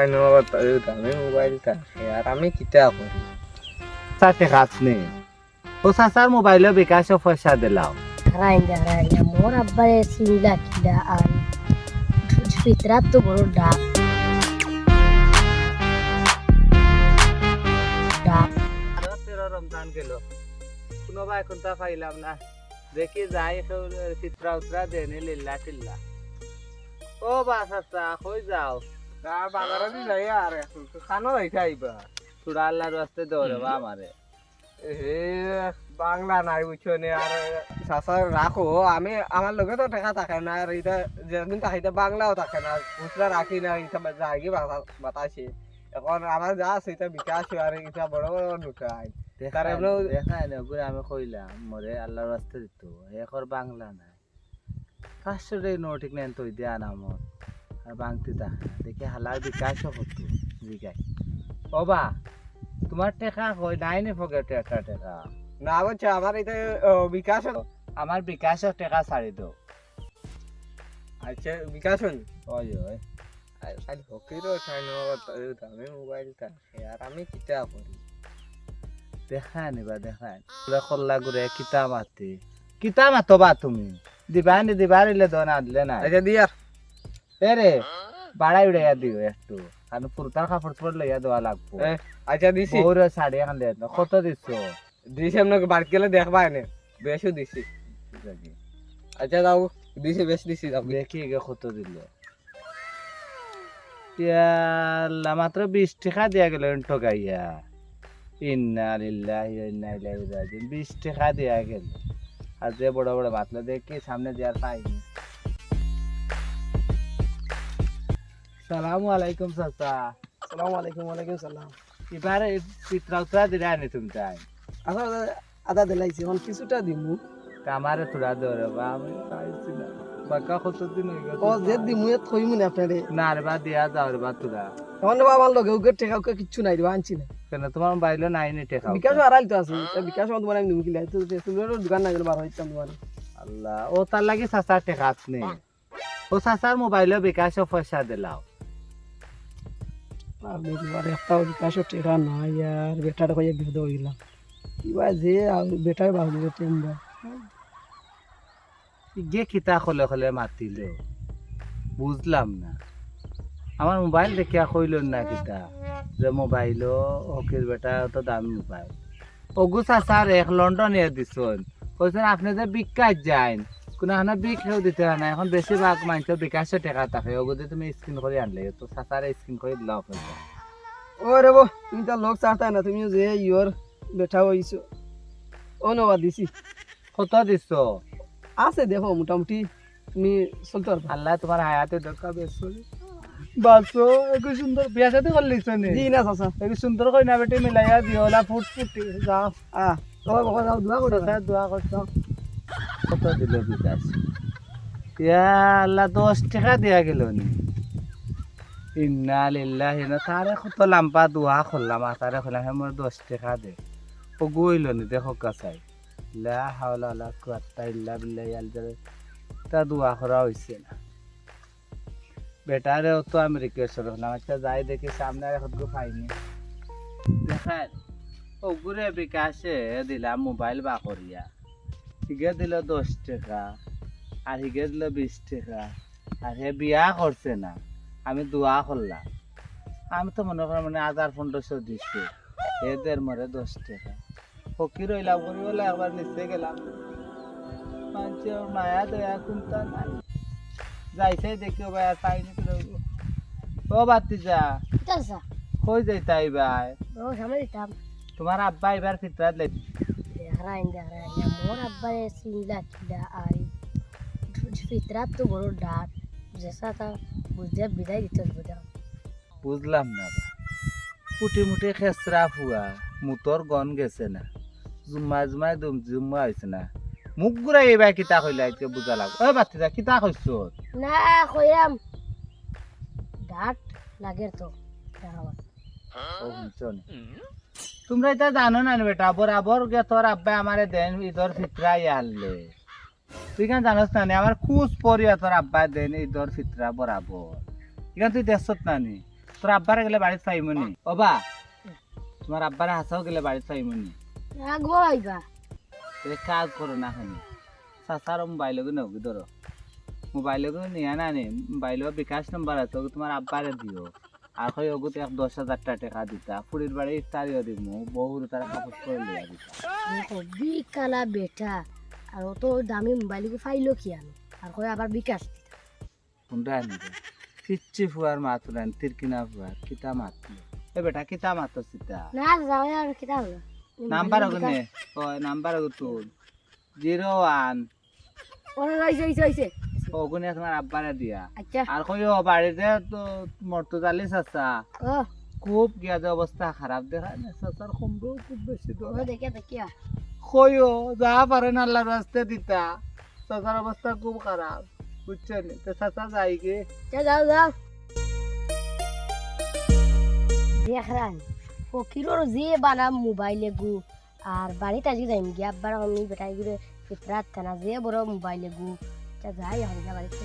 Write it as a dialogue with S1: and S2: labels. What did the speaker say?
S1: আমি মোবাইলটা আর আমি কিতা করি
S2: সাথে কাজ নেই ও সাসার মোবাইলে বিকাশে পয়সা দিলাও
S3: রাইন্দা মোর আব্বারে সিংলা কিলা আর ফিতরাত তো বড় ডাক
S2: আরো 13 রমজান গেল কোনো ভাই কোনটা পাইলাম না দেখি যাই চিত্রা উত্রা দেনে লিল্লা টিল্লা ও বাসাসা কই যাও
S1: বাজারে দি যাই আর খানো যাইতে আইবা
S2: তোরা আল্লাহর রাস্তে দৌড়ে বা আমারে
S1: হে বাংলা নাই বুঝছো নে আর চাচা রাখো আমি আমার লগে তো টাকা থাকে না আর এটা যেদিন তাহিতে বাংলাও থাকে না খুচরা রাখি না এটা যাই বাতাসে এখন আমার যা আছে এটা বিকাশ আর এটা বড় বড় ঢুকাই তার এমন
S2: দেখাই না ঘুরে আমি কইলাম মরে আল্লাহর রাস্তে দিত এখন বাংলা নাই 500 টাকা নোট নেন তো দিয়া নামত আর বাংতি তা দেখি হালার বিকাশও হতো জিগাই ও বা তোমার টাকা কই নাই নি পকেটে একটা টাকা
S1: না বলছে আমার এটা বিকাশ
S2: আমার বিকাশের টাকা ছাড়ি দাও
S1: আচ্ছা বিকাশ
S2: ওই ওই
S1: আর হকিরও ঠাই আমি মোবাইলটা আর আমি কিতা করি
S2: দেখাই নিবা দেখাই পুরা খল্লা ঘুরে কিতা মাতি কিতা মাতো বা তুমি দিবানি দিবারিলে দোনা দিলে না
S1: আচ্ছা দিয়ার
S2: এরে বাড়াই উড়াইয়া দিও একটু কারণ পুরতার কাপড় চোপড় লইয়া দেওয়া লাগবো
S1: আচ্ছা দিছি
S2: বউরে শাড়ি এখন দেয় না কত দিচ্ছ
S1: দিছি আপনাকে বাড়ি গেলে দেখবা এনে বেশও দিছি আচ্ছা যাও দিছি বেশ দিছি যাও
S2: দেখি গে কত দিল ইয়াল্লা মাত্র 20 টাকা দিয়া গেল ঠকাইয়া ইন্না লিল্লাহি ওয়া ইন্না ইলাইহি রাজিউন 20 টাকা দিয়া গেল আর যে বড় বড় বাতলা দেখি সামনে দেওয়ার পাইনি সালামু আলাইকুম চাচা
S1: আসসালামু আলাইকুম ওয়ালাইকুম সালাম
S2: এবারে পিতরা উতরা দিলে আনি তুমি তাই
S1: আচ্ছা আদা দিলাইছি এখন কিছুটা দিমু
S2: কামারে তোরা ধরে বা আমি পাইছি না বাকা কতদিন হয়ে গেছে
S1: ও যে দিমু এত কইমু না আপনারে
S2: না রে বা দিয়া যাও রে বা তোরা
S1: এখন বাবা আমার লগে উগে টাকা উগে কিচ্ছু নাই দিবা আনছি না
S2: কেন তোমার মোবাইলে নাই নি টেকা
S1: বিকাশ আড়াইল তো আছে বিকাশ তোমার আমি দিমু কিলাই তো তোমার দোকান নাই বার হইতাম তোমার
S2: আল্লাহ ও তার লাগি চাচার টেকা নেই ও চাচার মোবাইলে বিকাশে পয়সা দিলাও
S1: আর বেটার একটা বিকাশ টাকা নাই আর বেটাটা কইয়া বিপদ হইলাম কিবা যে বেটার বাবু টেমবা
S2: গে কিতা খলে খলে মাতিল বুঝলাম না আমার মোবাইল দেখিয়া কইল না কিতা যে মোবাইল হকির বেটা তো দামি মোবাইল ওগু চাচার এক লন্ডন এ দিছন কইছেন আপনি যে বিকাশ যাইন কোনো হানা বিকেও দিতে হয় না এখন বেশিরভাগ মানুষের বিকাশে টাকা থাকে ওগুলো তুমি স্ক্রিন করে আনলে তো চাচারে স্ক্রিন করে দিলাও পয়সা
S1: ও রে বো তুমি তো লোক চাটা না তুমি যে ইয়োর বেটা হইছো অনুবাদ দিছি
S2: কত দিছ
S1: আছে দেখো মোটামুটি তুমি চলতে পারবা
S2: আল্লাহ তোমার হায়াতে দরকা বেশি বাসো একটু সুন্দর বিয়া সাথে করলিছ নি
S1: জি না চাচা
S2: একটু সুন্দর কই না বেটি মিলাইয়া দিওলা ফুট ফুটি যাও
S1: তোমার বাবা যাও দোয়া করে
S2: চাচা দোয়া করছ কত দিল বিকাশ ইয়া আল্লাহ 10 টাকা দিয়া গেল নি ইন্না লিল্লাহি না তারে কত লাম্পা দোয়া করলাম তারে কইলাম আমার 10 টাকা দে ও গইল নি দেখো কাছাই লা হাওলা ওয়ালা কুওয়াতা ইল্লা বিল্লাহি আল-জালিল তা দোয়া করা হইছে না বেটারে তো আমি রিকোয়েস্ট করলাম আচ্ছা যাই দেখি সামনে আর কত পাইনি দেখেন ও ঘুরে বিকাশে দিলাম মোবাইল বা করিয়া হিগে দিল 10 টাকা আর হিগে দিল 20 টাকা আর হে বিয়া করছে না আমি দোয়া করলাম আমি তো মনে করি মানে 1000-1500 দিচ্ছে এদের মরে 10 টাকা ফকির হইলাম করি বলে একবার নিচে গেলাম মানুষের মায়া দয়া কোনটা নাই যাইছে দেখি ভাই আর পাইনি ও বাতি যা
S3: চাচা
S2: কই যাইতাই ভাই
S3: ও সামনে দিতাম
S2: তোমার আব্বা এবার ফিতরাত লাই
S3: রাইন্দা মোর আব্বারে সিংলা কিলা আর ফিতরাত তো বড় ডাক জেসা তা বুঝে বিদায় দিতে বুঝা
S2: বুঝলাম না পুটি মুটি খেসরা ফুয়া মুতর গন গেছে না জুম্মা জুম্মা হয়েছে না মুখ ঘুরাই এবার কিতা কইলা আজকে বুঝা লাগ ও বাতিজা কিতা কইছ
S3: না কইরাম ডাক লাগে তো দাঁড়াবা
S2: ও শুনছন তোমরা এটা জানো না বেটা বরাবর গে তোর আব্বা আমারে দেন ঈদর ফিতরা আনলে তুই কেন জানোস না আমার খুশ পরিয়া তোর আব্বা দেন ঈদর ফিতরা বরাবর এখান তুই দেখছত না নি তোর আব্বারে গেলে বাড়িতে পাইমনি ওবা তোমার আব্বারে হাসাও গেলে বাড়িতে পাইমনি
S3: রাখবো আইবা
S2: এক কাজ করো না খানি চাচার মোবাইলকে নেও ধরো মোবাইলকে নিয়ে না নে মোবাইল বিকাশ নম্বর আছে ওকে তোমার আব্বারে দিও আর কই ওগুতে 10,000 টাকা দিতা পুরীর বাড়ি ইফতারিও দিব বহু তারা কাপড় করে লিয়া দিতা
S3: বিকালা বেটা আর অত দামি মোবাইল ফাইলো কি আমি আর কই আবার বিকাশ দিতা
S2: কোনটা আনিবে কিচ্ছি ফুয়ার মাতুলেন তিরকিনা ফুয়ার কিতা মাতল এ বেটা কিতা মাতল সিতা
S3: না যাও আর কিতা হলো
S2: নাম্বার ওখানে ওই নাম্বার তুল 01
S3: ওরে হইছে
S2: ওগুনে তোমার আব্বারে দিয়া
S3: আচ্ছা
S2: আর কই ও বাড়িতে তো মর্তুজালি চাচা
S3: ও
S2: খুব গিয়াজে অবস্থা খারাপ দেখা না চাচার কমবো খুব বেশি তো
S3: ও দেখিয়া
S2: কইও যা পারেন আল্লাহর রাস্তে দিতা চাচার অবস্থা খুব খারাপ বুঝছেন তো চাচা যাই গে
S3: যাও দেখরান ফকিরর যে বানাম মোবাইলে গু আর বাড়িতে আজকে যাইম গিয়া আব্বার আমি বেটাই গুলো ফিতরাত খানা যে বড় মোবাইলে গু যাই এখন বাড়িতে